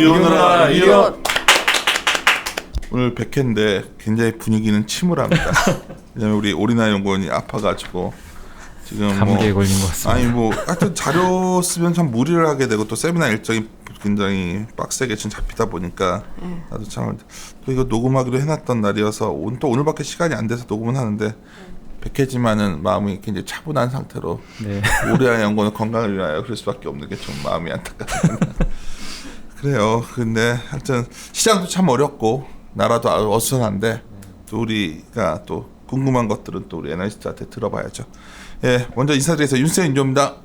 이오너라 이오. 오늘 100회인데 굉장히 분위기는 침울합니다. 왜냐면 우리 오리나 연구원이 아파가지고 지금 감기에 걸린 것 같습니다. 아니 하여튼 자료 쓰면 참 무리를 하게 되고 또 세미나 일정이 굉장히 빡세게 지금 잡히다 보니까 나도 참 또 이거 녹음하기로 해놨던 날이어서 또 오늘밖에 시간이 안 돼서 녹음은 하는데 100회지만은 마음이 굉장히 차분한 상태로 네. 오리나 연구원의 건강을 위하여 그럴 수밖에 없는 게 좀 마음이 안타깝습니다. 그래요. 근데 하여튼 시장도 참 어렵고 나라도 어수선한데 또 우리가 또 궁금한 것들은 또 우리 애널리스트한테 들어봐야죠. 예, 먼저 인사드리겠습니다. 윤세윤 인조입니다.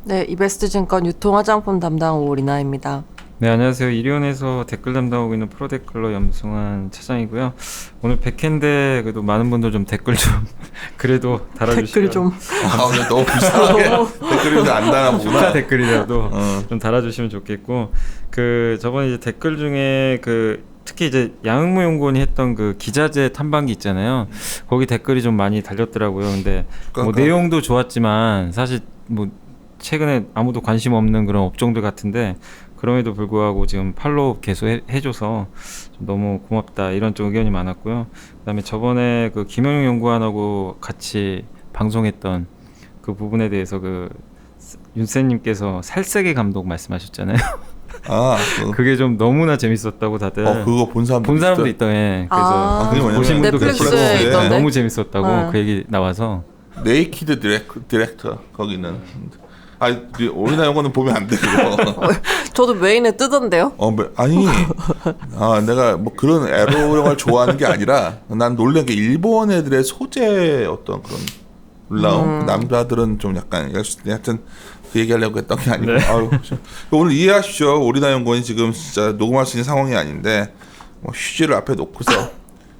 네, 이베스트증권 유통 화장품 담당 오리나입니다. 네, 안녕하세요. 이리온에서 댓글 담당하고 있는 프로데클러 염승환 차장이고요. 오늘 100회인데 그래도 많은 분들 좀 댓글 좀 그래도 달아주시면 댓글 좀 오늘 너무 불쌍하게 댓글이 안 달아보구나. 숫자 댓글이라도 좀 달아주시면 좋겠고 그 저번에 이제 댓글 중에 그 특히 이제 양흥모 연구원이 했던 그 기자재 탐방기 있잖아요. 거기 댓글이 좀 많이 달렸더라고요. 근데 뭐 내용도 좋았지만 사실 뭐 최근에 아무도 관심 없는 그런 업종들 같은데 그럼에도 불구하고 지금 팔로우 계속 해줘서 좀 너무 고맙다 이런 좀 의견이 많았고요. 그다음에 저번에 그 김영용 연구원하고 같이 방송했던 그 부분에 대해서 그 윤쌤님께서 살색의 감독 말씀하셨잖아요. 아, 그게 좀 너무나 재밌었다고 다들. 그거 본 사람도 있다. 예. 그래서 그게 보신 분도 넷플릭스에 계시고 있던데? 너무 재밌었다고 그 얘기 나와서. 네이키드 디렉터 거기는. 우리 오리나 연구원은 보면 안 되고. 저도 메인에 뜨던데요? 아니, 내가 뭐 그런 에로 영화를 좋아하는 게 아니라 난 놀란 게 일본 애들의 소재 어떤 그런 놀라움. 남자들은 좀 약간 하여튼 그 얘기하려고 했던 게 아니고. 네. 오늘 이해하십시오. 오리나 연구원이 지금 진짜 녹음할 수 있는 상황이 아닌데 뭐 휴지를 앞에 놓고서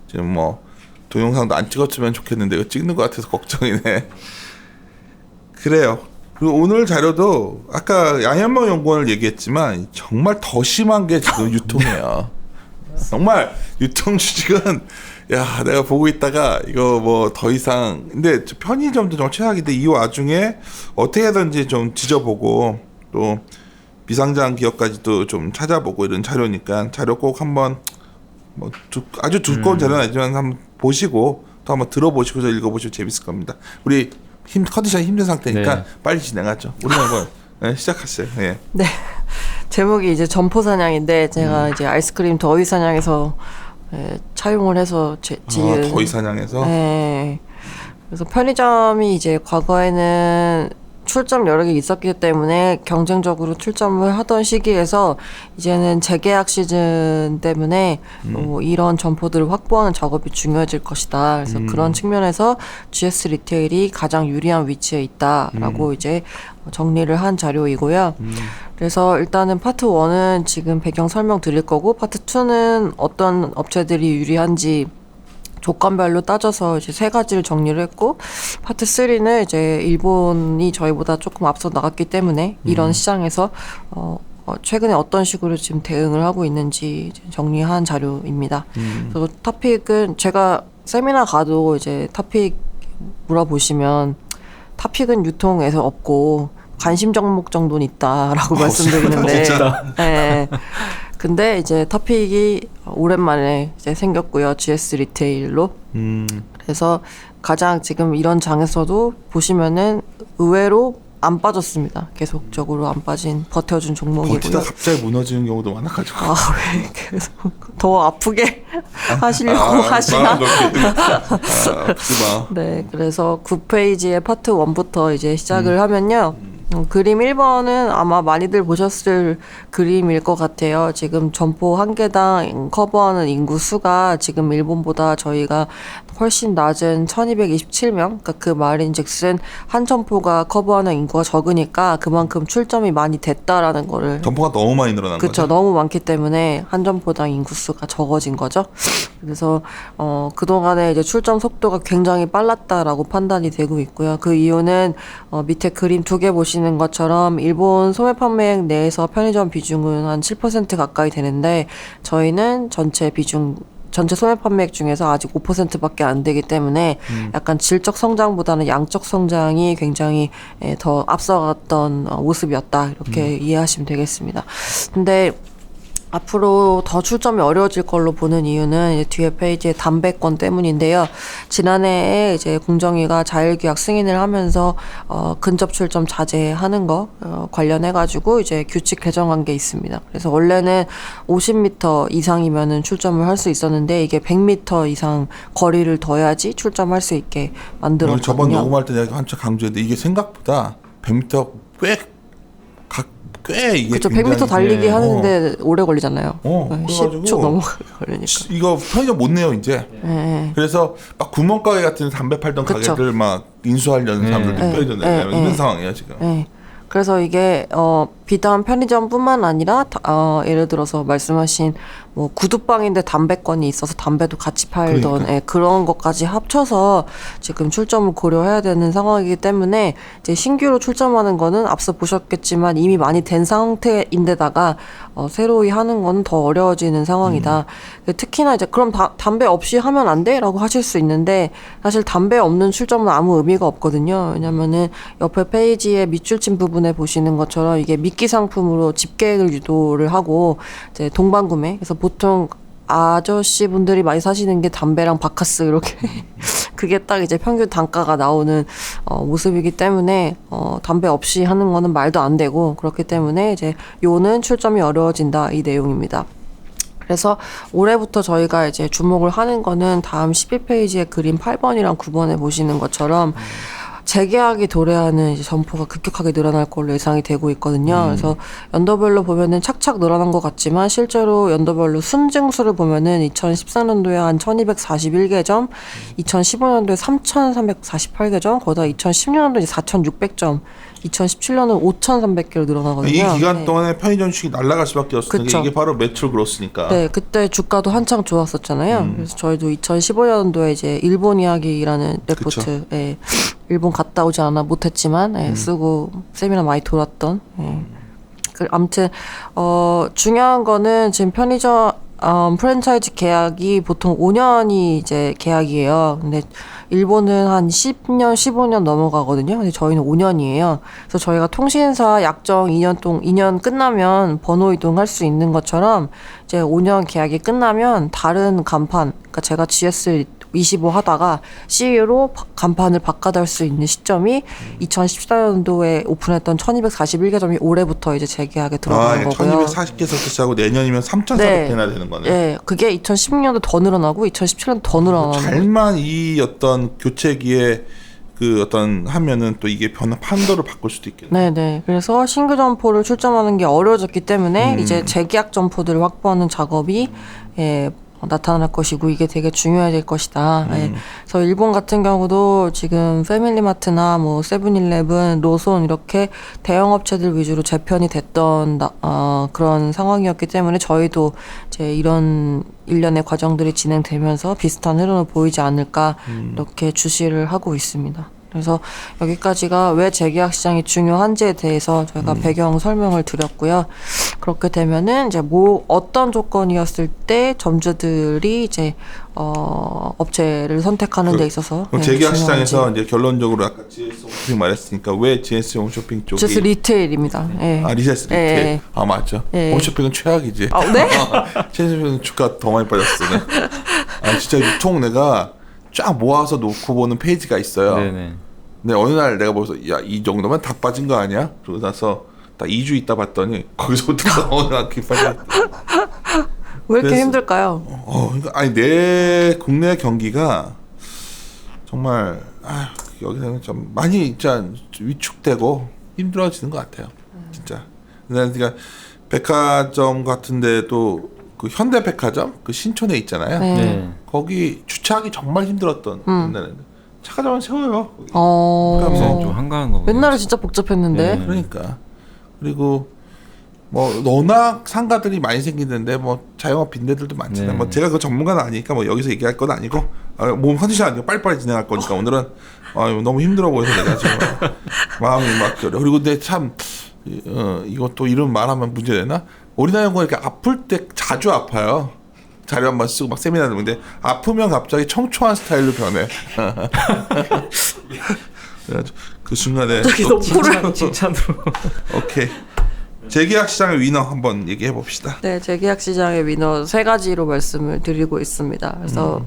지금 뭐 동영상도 안 찍었으면 좋겠는데 이거 찍는 것 같아서 걱정이네. 그래요. 그리고 오늘 자료도 아까 양현모 연구원을 얘기했지만 정말 더 심한 게 지금 유통이에요. 정말 유통 주식은 야 내가 보고 있다가 이거 뭐 더 이상 근데 편의점도 정말 최악인데 이 와중에 어떻게든지 좀 지져보고 또 비상장 기업까지도 좀 찾아보고 이런 자료니까 자료 꼭 한번 뭐 아주 두꺼운 자료는 아니지만 한번 보시고 또 한번 들어보시고서 읽어보시면 재밌을 겁니다. 우리 컨디션이 힘든 상태니까 네. 빨리 진행하죠. 우리 한번 시작하세요. 예. 네. 제목이 이제 점포 사냥인데 제가 이제 아이스크림 더위 사냥에서 차용을 해서 지은 더위 사냥에서. 네. 그래서 편의점이 이제 과거에는 출점 여러 개 있었기 때문에 경쟁적으로 출점을 하던 시기에서 이제는 재계약 시즌 때문에 이런 점포들을 확보하는 작업이 중요해질 것이다. 그래서 그런 측면에서 GS 리테일이 가장 유리한 위치에 있다라고 이제 정리를 한 자료이고요. 그래서 일단은 파트 1은 지금 배경 설명 드릴 거고 파트 2는 어떤 업체들이 유리한지 조건별로 따져서 이제 3가지를 정리를 했고 파트 3는 이제 일본이 저희보다 조금 앞서 나갔기 때문에 이런 시장에서 최근에 어떤 식으로 지금 대응을 하고 있는지 정리한 자료입니다. 그리고 토픽은 제가 세미나 가도 이제 토픽 물어보시면 토픽은 유통에서 없고 관심 종목 정도는 있다라고 말씀드리는데 네. 근데 이제 토픽이 오랜만에 이제 생겼고요. GS 리테일로. 그래서 가장 지금 이런 장에서도 보시면은 의외로 안 빠졌습니다. 계속적으로 안 빠진 버텨준 종목이고요. 버티다 갑자기 무너지는 경우도 많아가지고. 왜 계속 더 아프게 하시려고 하시나? 아프지 마. 네, 그래서 9페이지의 파트 1부터 이제 시작을 하면요. 그림 1번은 아마 많이들 보셨을 그림일 것 같아요. 지금 점포 한 개당 커버하는 인구 수가 지금 일본보다 저희가 훨씬 낮은 1227명. 그러니까 그 말인즉슨 한 점포가 커버하는 인구가 적으니까 그만큼 출점이 많이 됐다라는 거를. 점포가 너무 많이 늘어난 거죠. 그렇죠. 너무 많기 때문에 한 점포당 인구 수가 적어진 거죠. 그래서 그동안에 이제 출점 속도가 굉장히 빨랐다라고 판단이 되고 있고요. 그 이유는 밑에 그림 2개 보시는 것처럼 일본 소매 판매액 내에서 편의점 비중은 한 7% 가까이 되는데 저희는 전체 소매 판매액 중에서 아직 5%밖에 안 되기 때문에 약간 질적 성장보다는 양적 성장이 굉장히 더 앞서갔던 모습이었다 이렇게 이해하시면 되겠습니다. 근데 앞으로 더 출점이 어려워질 걸로 보는 이유는 이제 뒤에 페이지의 담배권 때문인데요. 지난해에 이제 공정위가 자율규약 승인을 하면서 근접 출점 자제하는 거 관련해가지고 이제 규칙 개정한 게 있습니다. 그래서 원래는 50m 이상이면은 출점을 할 수 있었는데 이게 100m 이상 거리를 둬야지 출점할 수 있게 만들었거든요. 저번 녹음할 때 내가 한참 강조했는데 이게 생각보다 100m 꽤 이게 그렇죠. 굉장히 100m 달리기 하는데 오래 걸리잖아요. 그래가지고 10초 넘어 걸리니까. 이거 편의점 못 내요 이제. 네. 그래서 막 구멍가게 같은 담배 팔던 그쵸. 가게들 막 인수하려는 사람들도 편의점 내요. 이런 상황이에요 지금. 네. 그래서 이게 비단 편의점뿐만 아니라 예를 들어서 말씀하신 뭐 구두방인데 담배권이 있어서 담배도 같이 팔던 그러니까. 그런 것까지 합쳐서 지금 출점을 고려해야 되는 상황이기 때문에 이제 신규로 출점하는 거는 앞서 보셨겠지만 이미 많이 된 상태인데다가 새로이 하는 건 더 어려워지는 상황이다. 특히나 이제 그럼 담배 없이 하면 안 돼?라고 하실 수 있는데 사실 담배 없는 출점은 아무 의미가 없거든요. 왜냐면은 옆에 페이지에 밑줄친 부분에 보시는 것처럼 이게 미끼 상품으로 집계를 유도를 하고 이제 동반구매. 그래서 보통 아저씨 분들이 많이 사시는 게 담배랑 바카스 이렇게 그게 딱 이제 평균 단가가 나오는 모습이기 때문에 담배 없이 하는 거는 말도 안 되고 그렇기 때문에 이제 요는 출점이 어려워진다 이 내용입니다. 그래서 올해부터 저희가 이제 주목을 하는 거는 다음 12페이지에 그림 8번이랑 9번에 보시는 것처럼 재계약이 도래하는 이제 점포가 급격하게 늘어날 걸로 예상이 되고 있거든요. 그래서 연도별로 보면은 착착 늘어난 것 같지만 실제로 연도별로 순증수를 보면은 2014년도에 한 1241개점, 2015년도에 3348개점, 거기다 2016년도에 4600점, 2017년은 5300개로 늘어나거든요. 이 기간 네. 동안에 편의점 주식이 날아갈 수밖에 없었던 그쵸. 게 이게 바로 매출 그로스니까. 네, 그때 주가도 한창 좋았었잖아요. 그래서 저희도 2015년도에 이제 일본 이야기라는 레포트, 예, 일본 갔다 오지 않아 못했지만 예, 쓰고 세미나 많이 돌았던. 예. 아무튼 중요한 거는 지금 편의점 프랜차이즈 계약이 보통 5년이 이제 계약이에요. 근데 일본은 한 10년, 15년 넘어가거든요. 근데 저희는 5년이에요. 그래서 저희가 통신사 약정 2년 끝나면 번호 이동할 수 있는 것처럼 이제 5년 계약이 끝나면 다른 간판, 그러니까 제가 GS25 하다가 CE로 간판을 바꿔달 수 있는 시점이 2014년도에 오픈했던 1241개점이 올해부터 이제 재계약에 들어가는 거고요. 1240개에서 시작하고 내년이면 3,400개나 되는 거네. 네, 그게 2016년도 더 늘어나고 2017년 더 늘어나는 잘만 이 어떤 교체기에 그 어떤 하면은 또 이게 판도를 바꿀 수도 있겠네. 네네. 그래서 신규 점포를 출점하는 게 어려워졌기 때문에 이제 재계약 점포들을 확보하는 작업이 나타날 것이고 이게 되게 중요해질 것이다. 예. 그래서 일본 같은 경우도 지금 패밀리마트나 뭐 세븐일레븐, 로손 이렇게 대형 업체들 위주로 재편이 됐던 그런 상황이었기 때문에 저희도 이제 이런 일련의 과정들이 진행되면서 비슷한 흐름을 보이지 않을까 이렇게 주시를 하고 있습니다. 그래서 여기까지가 왜 재계약 시장이 중요한지에 대해서 저희가 배경 설명을 드렸고요. 그렇게 되면은 이제 어떤 조건이었을 때 점주들이 이제 업체를 선택하는 데 있어서 그럼 재계약 시장에서 이제 결론적으로 아까 GS 홈쇼핑 말했으니까 왜 GS 홈쇼핑 쪽이 GS 리테일입니다. 예. GS 리테일. 예. 아 맞죠. 예. 홈쇼핑은 최악이지. 네? 홈쇼핑은 주가 더 많이 빠졌어. 아 진짜 유통 내가 쫙 모아서 놓고 보는 페이지가 있어요. 네네. 근데 어느 날 내가 보면서 야 이 정도면 다 빠진 거 아니야? 그러고 나서 딱 2주 있다 봤더니 거기서부터 어느 날 빠져. 왜 이렇게 그래서- 힘들까요? 그러니까 아니 내 국내 경기가 정말 여기서는 좀 많이 진짜 위축되고 힘들어지는 것 같아요. 진짜. 그러니까 백화점 같은데도 그 현대백화점 그 신촌에 있잖아요. 네. 네. 거기 주차하기 정말 힘들었던 옛날에는 차가 세워요. 거기. 요새는 좀 한가한 거군요. 옛날에 진짜 복잡했는데. 네. 그러니까 그리고 뭐 워낙 상가들이 많이 생기는데 뭐 자영업 빈대들도 많잖아요. 네. 뭐 제가 그 전문가는 아니니까 뭐 여기서 얘기할 건 아니고 몸 컨디션 아니고 빨리빨리 진행할 거니까 오늘은 너무 힘들어 보여서 내가 지금 마음이 막 그래. 그리고 근데 참 이것도 이런 말하면 문제되나? 오리나 연구가 이렇게 아플 때 자주 아파요. 자료 한번 쓰고 막 세미나 듣는데 아프면 갑자기 청초한 스타일로 변해. 그래가지고 그 순간에 갑자기 너무 칭찬으로. 오케이. 재계약 시장의 위너 한번 얘기해 봅시다. 네, 재계약 시장의 위너 세 가지로 말씀을 드리고 있습니다. 그래서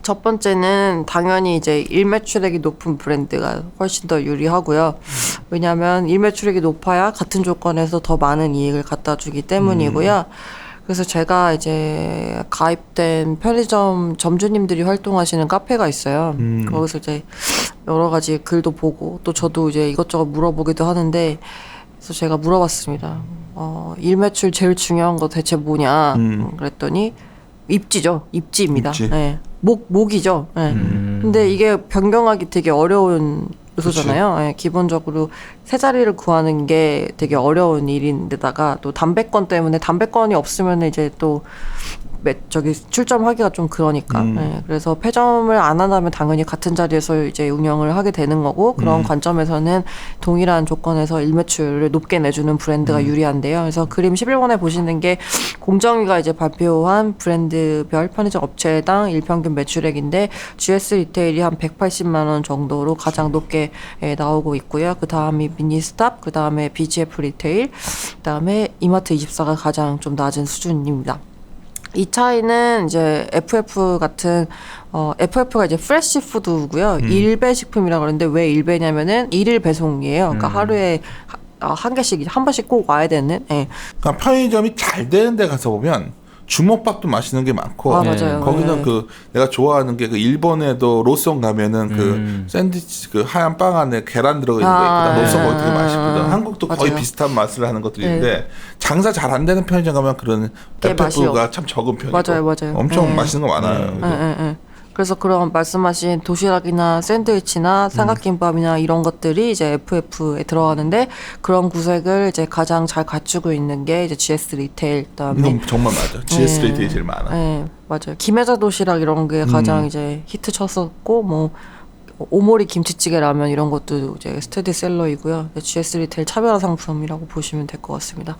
첫 번째는 당연히 이제 일매출액이 높은 브랜드가 훨씬 더 유리하고요. 왜냐하면 일매출액이 높아야 같은 조건에서 더 많은 이익을 갖다 주기 때문이고요. 그래서 제가 이제 가입된 편의점 점주님들이 활동하시는 카페가 있어요. 거기서 이제 여러 가지 글도 보고 또 저도 이제 이것저것 물어보기도 하는데, 그래서 제가 물어봤습니다. 일매출 제일 중요한 거 대체 뭐냐? 그랬더니 입지죠. 입지입니다. 입지. 네. 목이죠. 네. 근데 이게 변경하기 되게 어려운 요소잖아요. 네, 기본적으로 세 자리를 구하는 게 되게 어려운 일인데다가 또 담배권 때문에 담배권이 없으면 이제 또 저기 출점하기가 좀 그러니까. 네, 그래서 폐점을 안 한다면 당연히 같은 자리에서 이제 운영을 하게 되는 거고, 그런 관점에서는 동일한 조건에서 일매출을 높게 내주는 브랜드가 유리한데요. 그래서 그림 11번에 보시는 게 공정위가 이제 발표한 브랜드별 편의점 업체당 일평균 매출액인데, GS 리테일이 한 180만 원 정도로 가장 높게 나오고 있고요. 그 다음이 미니스탑, 그 다음에 BGF 리테일, 그 다음에 이마트 24가 가장 좀 낮은 수준입니다. 이 차이는 이제 FF 같은 FF가 이제 프레시 푸드고요. 일배 식품이라고 그러는데 왜 일배냐면은 일일 배송이에요. 그러니까 하루에 한 개씩 한 번씩 꼭 와야 되는. 예. 그러니까 편의점이 잘 되는 데 가서 보면 주먹밥도 맛있는 게 많고, 맞아요. 거기는 네. 그 내가 좋아하는 게 그 일본에도 로송 가면은 그 샌드위치 그 하얀 빵 안에 계란 들어가 있는 거 있거든. 로송 거기 되게 맛있거든. 한국도 거의 맞아요. 비슷한 맛을 하는 것들이 있는데, 장사 잘 안 되는 편의점 가면 그런 게 맛이 FF가 참 적은 편이고, 맞아요. 엄청 네. 맛있는 거 많아요. 예. 그래서 그런 말씀하신 도시락이나 샌드위치나 삼각김밥이나 이런 것들이 이제 FF에 들어가는데, 그런 구색을 이제 가장 잘 갖추고 있는 게 이제 GS 리테일. 그다음에 이건 정말 맞아. GS 레이트가 제일 많아. 네, 맞아요. 김혜자 도시락 이런 게 가장 이제 히트 쳤었고, 뭐 오모리 김치찌개 라면 이런 것도 이제 스테디셀러이고요. GS 리테일 차별화 상품이라고 보시면 될 것 같습니다.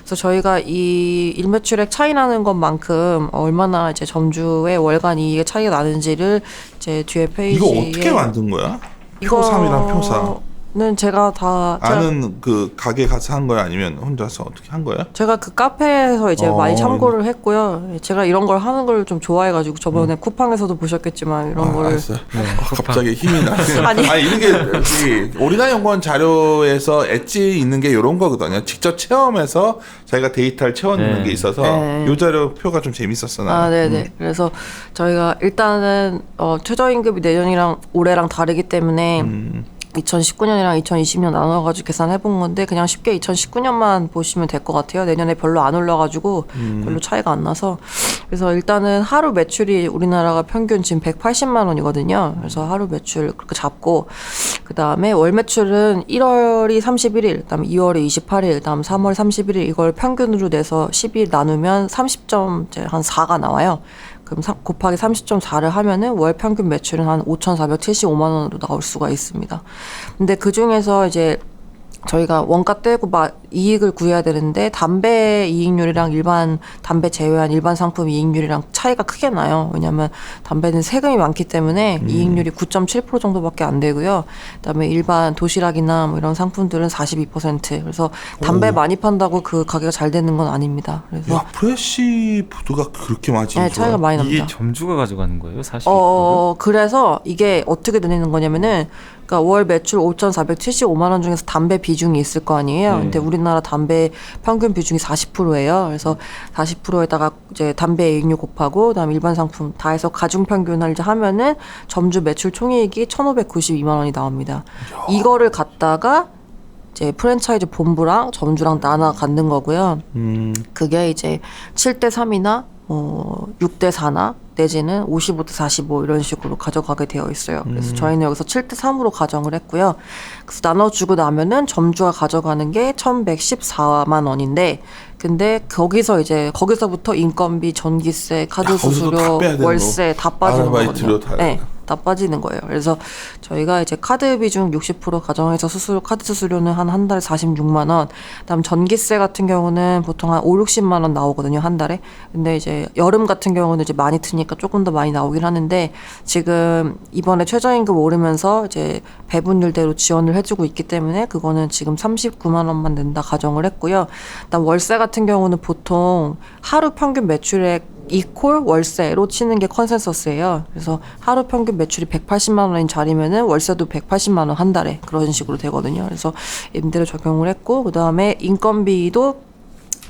그래서 저희가 이 일매출액 차이 나는 것만큼 얼마나 이제 점주의 월간 이익의 차이가 나는지를 이제 뒤에 페이지에 이거 어떻게 만든 거야? 표3이랑 표4. 는 제가 아는 그 가게 가서 한 거야, 아니면 혼자서 어떻게 한 거야? 제가 그 카페에서 이제 많이 참고를 했고요. 제가 이런 걸 하는 걸 좀 좋아해가지고 저번에 쿠팡에서도 보셨겠지만 이런 거를 알았어요. 갑자기 힘이 나. 아니. 이런 게 오리나 연구원 자료에서 엣지 있는 게 이런 거거든요. 직접 체험해서 자기가 데이터를 채워넣는 게 있어서 이 자료 표가 좀 재밌었어. 나는. 네네. 그래서 저희가 일단은 최저임금이 내년이랑 올해랑 다르기 때문에 2019년이랑 2020년 나눠가지고 계산해본 건데, 그냥 쉽게 2019년만 보시면 될 것 같아요. 내년에 별로 안 올라가지고 별로 차이가 안 나서. 그래서 일단은 하루 매출이 우리나라가 평균 지금 180만 원이거든요. 그래서 하루 매출 그렇게 잡고, 그 다음에 월 매출은 1월이 31일, 그 다음에 2월이 28일, 그 다음 3월 31일, 이걸 평균으로 내서 10일 나누면 30점 한 4가 나와요. 그럼 곱하기 30.4를 하면은 월 평균 매출은 한 5,475만 원으로 나올 수가 있습니다. 근데 그 중에서 이제 저희가 원가 떼고 이익을 구해야 되는데, 담배 이익률이랑 일반 담배 제외한 일반 상품 이익률이랑 차이가 크게 나요. 왜냐하면 담배는 세금이 많기 때문에 이익률이 9.7% 정도밖에 안 되고요. 그다음에 일반 도시락이나 뭐 이런 상품들은 42%. 그래서 담배 많이 판다고 그 가게가 잘 되는 건 아닙니다. 그래서 야, 프레시 푸드가 그렇게 많이 네, 차이가 많이 납니다. 이게 점주가 가져가는 거예요, 42%를? 그래서 이게 어떻게 되는 거냐면은, 그러니까 월 매출 5,475만 원 중에서 담배 비중이 있을 거 아니에요. 근데 우리나라 담배 평균 비중이 40%예요. 그래서 40%에다가 이제 담배 이익률 곱하고 그다음 일반 상품 다 해서 가중 평균을 이제 하면은 점주 매출 총이익이 1,592만 원이 나옵니다. 이거를 갖다가 이제 프랜차이즈 본부랑 점주랑 나눠 갖는 거고요. 그게 이제 7대 3이나 6대 4나 내지는 55대 45 이런 식으로 가져가게 되어 있어요. 그래서 저희는 여기서 7대 3으로 가정을 했고요. 그래서 나눠주고 나면은 점주가 가져가는 게 1,114만 원인데, 근데 거기서부터 인건비, 전기세, 카드 거기서 다 수수료, 빼야 되는 월세 다 빠지는 아르바이트료 거거든요. 네, 나빠지는 거예요. 그래서 저희가 이제 카드 비중 60% 가정해서 카드 수수료는 한 달에 46만 원. 그다음 전기세 같은 경우는 보통 한 5, 60만 원 나오거든요, 한 달에. 근데 이제 여름 같은 경우는 이제 많이 트니까 조금 더 많이 나오긴 하는데 지금 이번에 최저임금 오르면서 이제 배분율대로 지원을 해주고 있기 때문에 그거는 지금 39만 원만 낸다 가정을 했고요. 그다음 월세 같은 경우는 보통 하루 평균 매출액 이콜 월세로 치는 게 컨센서스예요. 그래서 하루 평균 매출이 180만 원인 자리면은 월세도 180만 원 한 달에 그런 식으로 되거든요. 그래서 임대료 적용을 했고 그다음에 인건비도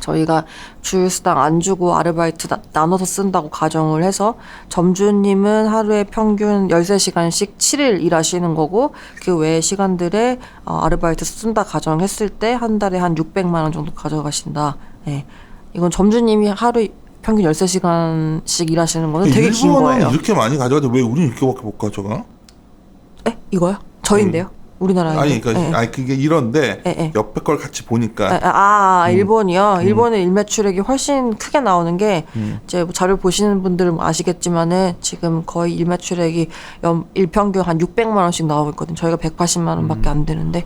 저희가 주휴수당 안 주고 아르바이트 나눠서 쓴다고 가정을 해서 점주님은 하루에 평균 13시간씩 7일 일하시는 거고 그 외의 시간들에 아르바이트 쓴다 가정했을 때 한 달에 한 600만 원 정도 가져가신다. 네. 이건 점주님이 하루 평균 13시간씩 일하시는 거는 되게 긴 거예요. 일본은 이렇게 많이 가져가는데 왜 우리는 이렇게밖에 못 가져가? 에? 이거요? 저인데요? 우리나라에. 아니, 그러니까 아니 그게 이런데 옆에 걸 같이 보니까. 일본이요. 일본의 일매출액이 훨씬 크게 나오는 게 이제 뭐 자료 보시는 분들은 아시겠지만은 지금 거의 일매출액이 일평균 한 600만 원씩 나오고 있거든요. 저희가 180만 원밖에 안 되는데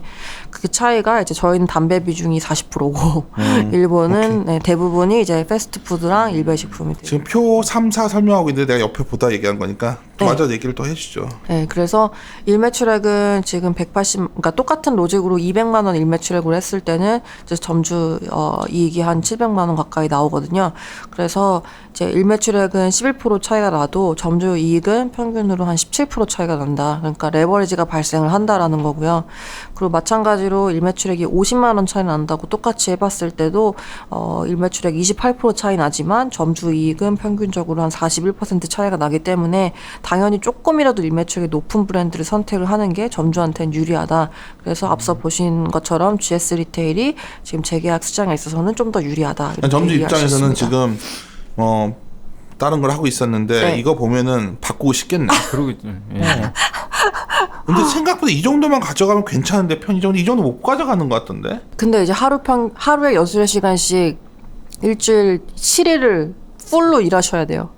그 차이가 이제 저희는 담배 비중이 40%고 일본은 네, 대부분이 이제 패스트푸드랑 일배식품이 돼요. 지금 표 3, 4 설명하고 있는데 내가 옆에 보다 얘기한 거니까 맞아 얘기를 또 해주죠. 네, 그래서 일매출액은 지금 180, 그러니까 똑같은 로직으로 200만 원 일매출액으로 했을 때는 이제 점주 이익이 한 700만 원 가까이 나오거든요. 그래서 이제 일매출액은 11% 차이가 나도 점주 이익은 평균으로 한 17% 차이가 난다. 그러니까 레버리지가 발생을 한다라는 거고요. 그리고 마찬가지로 일매출액이 50만 원 차이 난다고 똑같이 해봤을 때도 일매출액 28% 차이 나지만 점주 이익은 평균적으로 한 41% 차이가 나기 때문에 당연히 조금이라도 일매출액이 높은 브랜드를 선택을 하는 게 점주한테는 유리하다. 그래서 앞서 보신 것처럼 GS 리테일이 지금 재계약 시장에 있어서는 좀 더 유리하다. 점주 입장에서는 지금 다른 걸 하고 있었는데 네. 이거 보면은 바꾸고 싶겠네. 그러겠죠. 예. 근데 생각보다 이 정도만 가져가면 괜찮은데 편의점 이 정도 못 가져가는 것 같던데. 근데 이제 하루에 6시간씩 일주일 7일을 풀로 일하셔야 돼요.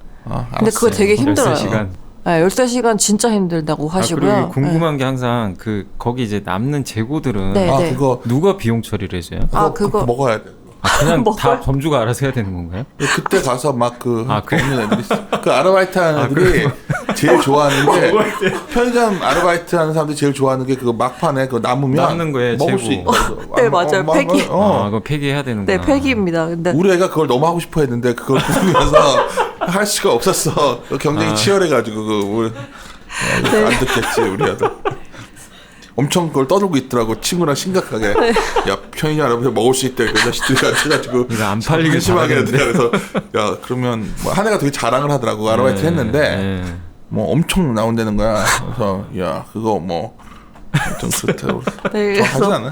근데 그거 되게 힘들어요. 13시간. 네, 13시간 진짜 힘들다고 하시고요. 그리고 궁금한 게 항상 거기 이제 남는 재고들은 네. 그거 누가 비용 처리를 해줘요? 그거 먹어야 돼. 그냥 먹어요? 다 점주가 알아서 해야 되는 건가요? 그때 가서 막 그래? 없는 애들이 그 아르바이트 하는 애들이 제일 좋아하는 게 편의점 아르바이트 하는 사람들이 제일 좋아하는 게 그거 막판에 그 남는 거에 먹을 재고. 수 있다. 네, 맞아요. 폐기. 그거 폐기해야 되는구나. 네, 폐기입니다. 근데 우리 애가 그걸 너무 하고 싶어 했는데 그걸 구면서 할 수가 없었어. 경쟁이 치열해가지고 안 듣겠지 우리 아들. 엄청 그걸 떠들고 있더라고 친구랑 심각하게. 야 편의점 아르바이트 먹을 수 있대 그 자식들이 해가지고 이거 안 팔리게 심하게 잘하는데. 그래서 야 그러면 뭐 한 애가 되게 자랑을 하더라고 아르바이트 했는데 뭐 엄청 나온다는 거야. 그래서 야 그거 뭐 좀 그렇다고 네, 하진 않아.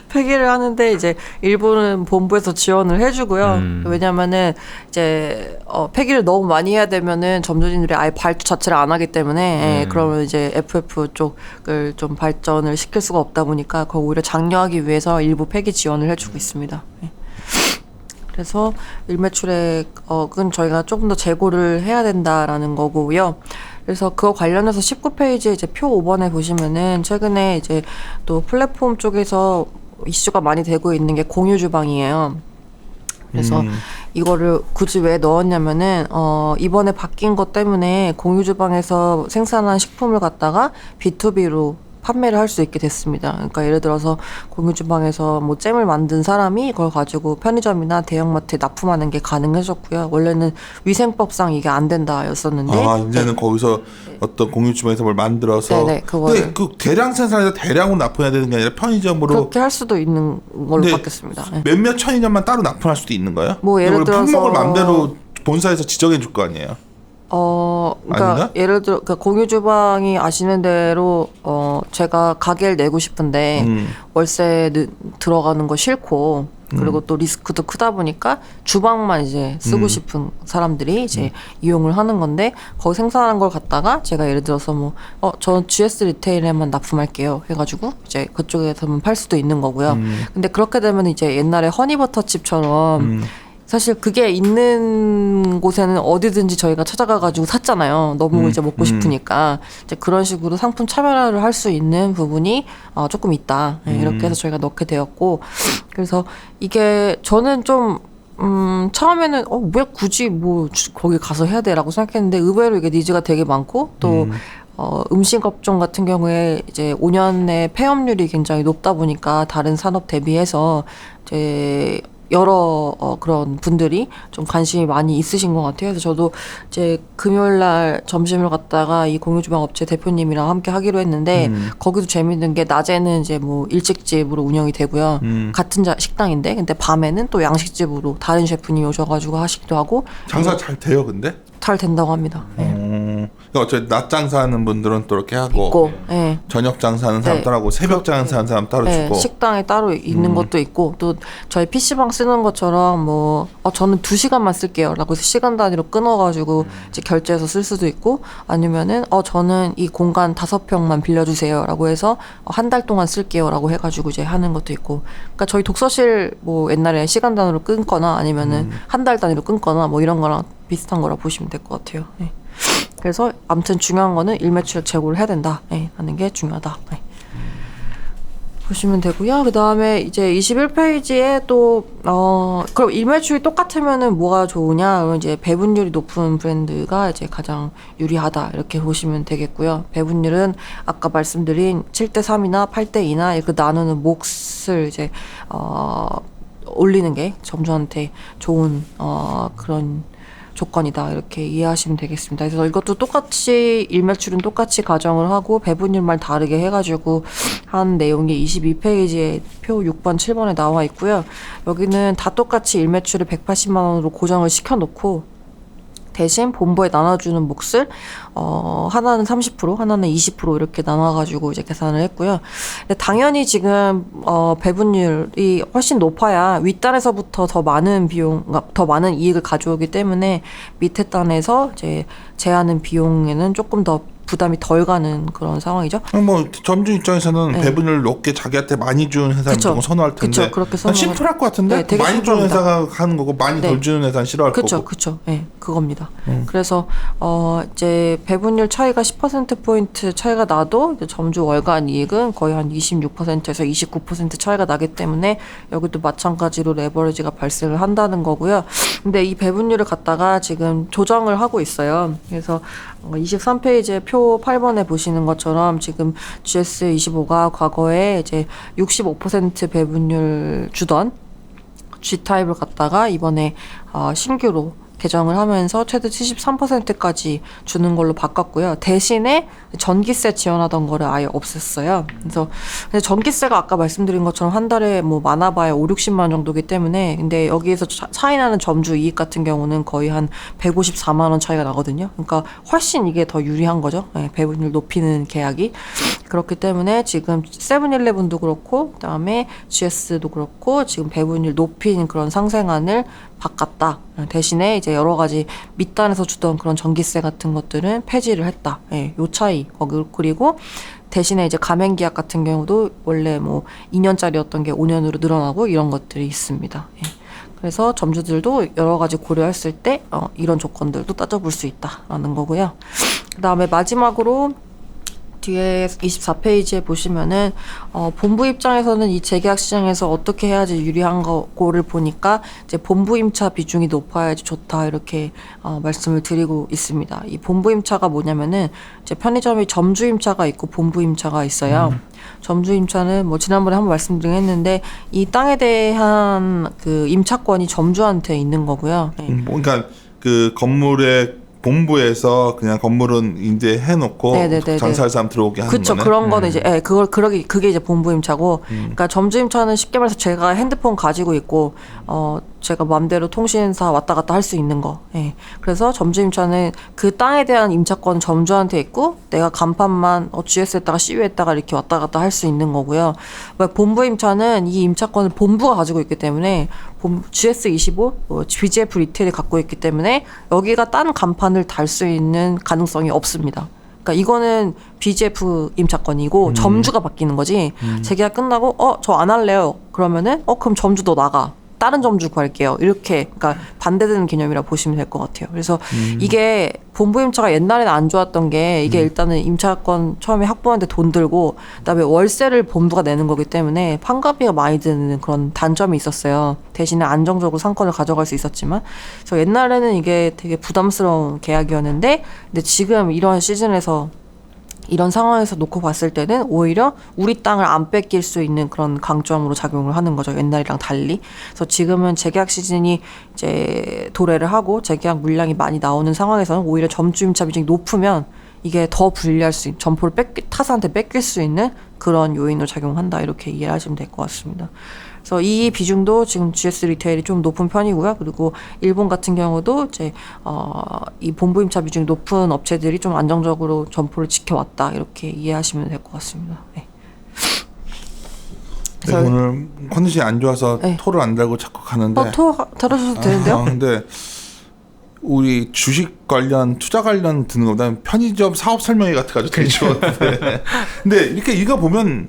폐기를 하는데 이제 일본은 본부에서 지원을 해주고요. 왜냐면은 이제 폐기를 너무 많이 해야 되면은 점주님들이 아예 발주 자체를 안 하기 때문에 그러면 이제 FF 쪽을 좀 발전을 시킬 수가 없다 보니까 그걸 오히려 장려하기 위해서 일부 폐기 지원을 해주고 있습니다. 네. 그래서 일매출액은 저희가 조금 더 재고를 해야 된다라는 거고요. 그래서 그거 관련해서 19페이지에 이제 표 5번에 보시면은 최근에 이제 또 플랫폼 쪽에서 이슈가 많이 되고 있는 게 공유 주방이에요. 그래서 이거를 굳이 왜 넣었냐면은 이번에 바뀐 것 때문에 공유 주방에서 생산한 식품을 갖다가 B2B로 판매를 할 수 있게 됐습니다. 그러니까 예를 들어서 공유 주방에서 뭐 잼을 만든 사람이 이걸 가지고 편의점이나 대형마트에 납품하는 게 가능해졌고요. 원래는 위생법상 이게 안 된다였었는데 이제는 거기서 어떤 공유 주방에서 뭘 만들어서 네네, 그거를. 근데 그 대량 생산해서 대량으로 납품해야 되는 게 아니라 편의점으로 그렇게 할 수도 있는 걸로 근데 바뀌었습니다. 네. 몇몇 편의점만 따로 납품할 수도 있는 거예요? 뭐 예를 원래 들어서 품목을 마음대로 본사에서 지정해 줄 거 아니에요? 그러니까 아닌가? 예를 들어 그러니까 공유 주방이 아시는 대로 제가 가게를 내고 싶은데 월세 들어가는 거 싫고 그리고 또 리스크도 크다 보니까 주방만 이제 쓰고 싶은 사람들이 이제 이용을 하는 건데 거기 생산한 걸 갖다가 제가 예를 들어서 저 GS 리테일에만 납품할게요 해가지고 이제 그쪽에서만 팔 수도 있는 거고요. 근데 그렇게 되면 이제 옛날에 허니버터칩처럼 사실 그게 있는 곳에는 어디든지 저희가 찾아가가지고 샀잖아요. 너무 이제 먹고 싶으니까 이제 그런 식으로 상품 차별화를 할 수 있는 부분이 조금 있다. 네, 이렇게 해서 저희가 넣게 되었고, 그래서 이게 저는 좀 처음에는 왜 굳이 뭐 거기 가서 해야 돼라고 생각했는데 의외로 이게 니즈가 되게 많고 또 음식 업종 같은 경우에 이제 5년의 폐업률이 굉장히 높다 보니까 다른 산업 대비해서 이제 여러 그런 분들이 좀 관심이 많이 있으신 것 같아요. 그래서 저도 이제 금요일 날 점심을 갔다가 이 공유주방 업체 대표님이랑 함께 하기로 했는데 거기도 재밌는 게 낮에는 이제 뭐 일식집으로 운영이 되고요. 같은 식당인데 근데 밤에는 또 양식집으로 다른 셰프님이 오셔가지고 하시기도 하고 장사 잘 돼요, 근데? 잘 된다고 합니다. 그러니까 어차피 낮 장사하는 분들은 또 이렇게 하고 있고, 네. 저녁 장사하는 사람 네. 따로 하고 새벽 장사하는 사람 따로 네, 주고. 식당에 따로 있는 것도 있고 또 저희 PC방 쓰는 것처럼 뭐 저는 2시간만 쓸게요 라고 해서 시간 단위로 끊어가지고 이제 결제해서 쓸 수도 있고 아니면은 저는 이 공간 5평만 빌려주세요 라고 해서 한 달 동안 쓸게요 라고 해가지고 이제 하는 것도 있고, 그러니까 저희 독서실 뭐 옛날에 시간 단위로 끊거나 아니면은 한 달 단위로 끊거나 뭐 이런 거랑 비슷한 거라 보시면 될 것 같아요. 네. 그래서 아무튼 중요한 거는 일매출 재고를 해야 된다 하는 게 중요하다. 보시면 되고요. 그 다음에 이제 21페이지에 또 그럼 일매출이 똑같으면은 뭐가 좋으냐? 그럼 이제 배분율이 높은 브랜드가 이제 가장 유리하다 이렇게 보시면 되겠고요. 배분율은 아까 말씀드린 7대3이나 8대2나 이렇게 나누는 몫을 이제 올리는 게 점주한테 좋은 그런 조건이다 이렇게 이해하시면 되겠습니다. 그래서 이것도 똑같이 일매출은 똑같이 가정을 하고 배분율만 다르게 해가지고 한 내용이 22페이지에 표 6번 7번에 나와 있고요. 여기는 다 똑같이 일매출을 180만 원으로 고정을 시켜놓고 대신 본부에 나눠주는 몫을 하나는 30%, 하나는 20% 이렇게 나눠가지고 이제 계산을 했고요. 근데 당연히 지금 배분율이 훨씬 높아야 윗단에서부터 더 많은 비용, 더 많은 이익을 가져오기 때문에 밑에 단에서 이제 제하는 비용에는 조금 더 부담이 덜 가는 그런 상황이죠. 뭐 점주 입장에서는 네. 배분율 높게 자기한테 많이 주는 회사 그쵸. 무조건 선호할 텐데. 그쵸. 그렇게 난 심플할 것 같은데. 네, 되게 많이 주는 심플합니다. 회사가 하는 거고 많이 네. 덜 주는 회사는 싫어할 그쵸, 거고. 그쵸. 네, 그겁니다. 그래서, 이제 배분율 차이가 10%포인트 차이가 나도 이제 점주 월간 이익은 거의 한 26%에서 29% 차이가 나기 때문에 여기도 마찬가지로 레버리지가 발생을 한다는 거고요. 근데 이 배분율을 갖다가 지금 조정을 하고 있어요. 그래서 23페이지에 표 8번에 보시는 것처럼 지금 GS25가 과거에 이제 65% 배분율 주던 G타입을 갖다가 이번에 신규로 개정을 하면서 최대 73%까지 주는 걸로 바꿨고요. 대신에 전기세 지원하던 거를 아예 없앴어요. 그래서 근데 전기세가 아까 말씀드린 것처럼 한 달에 뭐 많아봐야 5, 60만 원 정도기 때문에 근데 여기에서 차이 나는 점주 이익 같은 경우는 거의 한 154만 원 차이가 나거든요. 그러니까 훨씬 이게 더 유리한 거죠. 네, 배분율 높이는 계약이. 그렇기 때문에 지금 세븐일레븐도 그렇고 그다음에 GS도 그렇고 지금 배분율 높이는 그런 상생안을 바꿨다. 대신에 이제 여러 가지 밑단에서 주던 그런 전기세 같은 것들은 폐지를 했다. 예, 요 차이. 그리고 대신에 이제 가맹계약 같은 경우도 원래 뭐 2년짜리였던 게 5년으로 늘어나고 이런 것들이 있습니다. 예. 그래서 점주들도 여러 가지 고려했을 때 이런 조건들도 따져볼 수 있다라는 거고요. 그다음에 마지막으로 뒤에 24페이지에 보시면은 본부 입장에서는 이 재계약 시장에서 어떻게 해야지 유리한 거를 보니까 이제 본부 임차 비중이 높아야지 좋다 이렇게 말씀을 드리고 있습니다. 이 본부 임차가 뭐냐면은 이제 편의점이 점주 임차가 있고 본부 임차가 있어요. 점주 임차는 뭐 지난번에 한번 말씀드리긴 했는데 이 땅에 대한 그 임차권이 점주한테 있는 거고요. 네. 그러니까 그 건물의 본부에서 그냥 건물은 임대해놓고 네네네네. 장사할 사람 들어오게 하는 그쵸, 거네. 그런 거는 이제, 그게 이제 본부 임차고, 그러니까 점주 임차는 쉽게 말해서 제가 핸드폰 가지고 있고, 제가 마음대로 통신사 왔다 갔다 할 수 있는 거. 예. 그래서 점주 임차는 그 땅에 대한 임차권은 점주한테 있고, 내가 간판만 GS에다가 CU에다가 이렇게 왔다 갔다 할 수 있는 거고요. 본부 임차는 이 임차권을 본부가 가지고 있기 때문에, GS25, BGF 리테일이 갖고 있기 때문에, 여기가 딴 간판을 달 수 있는 가능성이 없습니다. 그러니까 이거는 BGF 임차권이고 점주가 바뀌는 거지. 재계약 끝나고 저 안 할래요. 그러면은 그럼 점주 너 나가. 다른 점주 구할게요. 이렇게 그러니까 반대되는 개념이라 보시면 될 것 같아요. 그래서 이게 본부 임차가 옛날에는 안 좋았던 게 이게 일단은 임차권 처음에 확보하는데 돈 들고 그다음에 월세를 본부가 내는 거기 때문에 판가비가 많이 드는 그런 단점이 있었어요. 대신에 안정적으로 상권을 가져갈 수 있었지만 그래서 옛날에는 이게 되게 부담스러운 계약이었는데 근데 지금 이런 시즌에서 이런 상황에서 놓고 봤을 때는 오히려 우리 땅을 안 뺏길 수 있는 그런 강점으로 작용을 하는 거죠. 옛날이랑 달리. 그래서 지금은 재계약 시즌이 이제 도래를 하고 재계약 물량이 많이 나오는 상황에서는 오히려 점주 임차 비중이 높으면 이게 더 불리할 수 있는 점포를 타사한테 뺏길 수 있는 그런 요인으로 작용한다. 이렇게 이해를 하시면 될 것 같습니다. 그래서 이 비중도 지금 GS 리테일이 좀 높은 편이고요. 그리고 일본 같은 경우도 이제 이 본부 임차 비중이 높은 업체들이 좀 안정적으로 점포를 지켜왔다 이렇게 이해하시면 될 것 같습니다. 네. 네, 오늘 컨디션이 안 좋아서 네. 토를 안 달고 자꾸 가는데. 토 다루셔도 되는데요? 근데 우리 주식 관련 투자 관련 듣는 것보다는 편의점 사업 설명회 같아가지고 되게 좋았는데. 근데 이렇게 이거 보면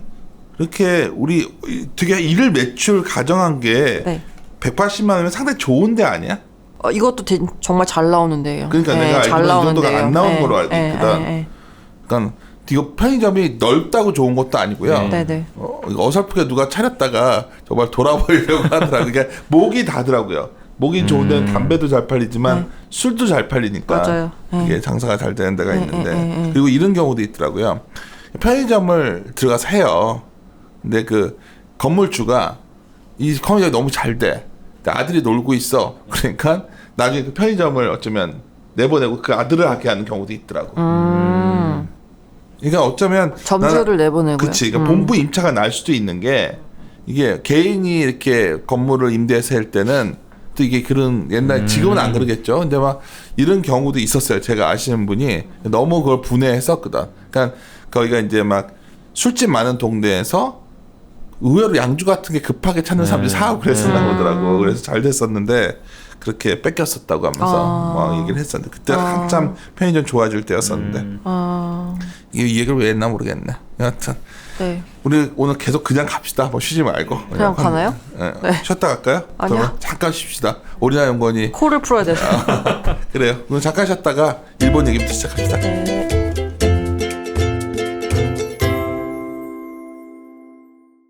이렇게 우리 되게 일을 매출 가정한 게 네. 180만 원이면 상당히 좋은 데 아니야? 이것도 정말 잘 나오는데요. 그러니까 내가 알기로는 이 정도가 안 나오는 걸로 알고 있거든. 그러니까 이거 편의점이 넓다고 좋은 것도 아니고요. 네네. 어설프게 누가 차렸다가 정말 돌아버리려고 하더라고요. 그러니까 목이 다더라고요. 목이 좋은 데는 담배도 잘 팔리지만 술도 잘 팔리니까 맞아요. 이게 장사가 잘 되는 데가 있는데 그리고 이런 경우도 있더라고요. 편의점을 들어가서 해요. 근데 그 건물주가 이 편의점이 너무 잘 돼. 아들이 놀고 있어. 그러니까 나중에 그 편의점을 어쩌면 내보내고 그 아들을 하게 하는 경우도 있더라고. 그러니까 어쩌면 점주를 내보내고요. 그치. 그러니까 본부 임차가 날 수도 있는 게 이게 개인이 이렇게 건물을 임대해서 할 때는 또 이게 그런 옛날 지금은 안 그러겠죠. 근데 막 이런 경우도 있었어요. 제가 아시는 분이 너무 그걸 분해했었거든. 그러니까 거기가 이제 막 술집 많은 동네에서 의외로 양주 같은 게 급하게 찾는 사람들이 사고 그랬었나 보더라고. 그래서 잘 됐었는데 그렇게 뺏겼었다고 하면서 막 얘기를 했었는데 그때 한참 편의점 좋아질 때였었는데 이 얘기를 왜 했나 모르겠네. 여하튼 네. 우리 오늘 계속 그냥 갑시다. 뭐 쉬지 말고 그냥 가나요? 네. 네. 쉬었다 갈까요? 아니요. 그러면 잠깐 쉽시다. 오리나 연구원이 코를 풀어야 돼서. 그래요. 오늘 잠깐 쉬었다가 일본 얘기부터 시작합시다. 네.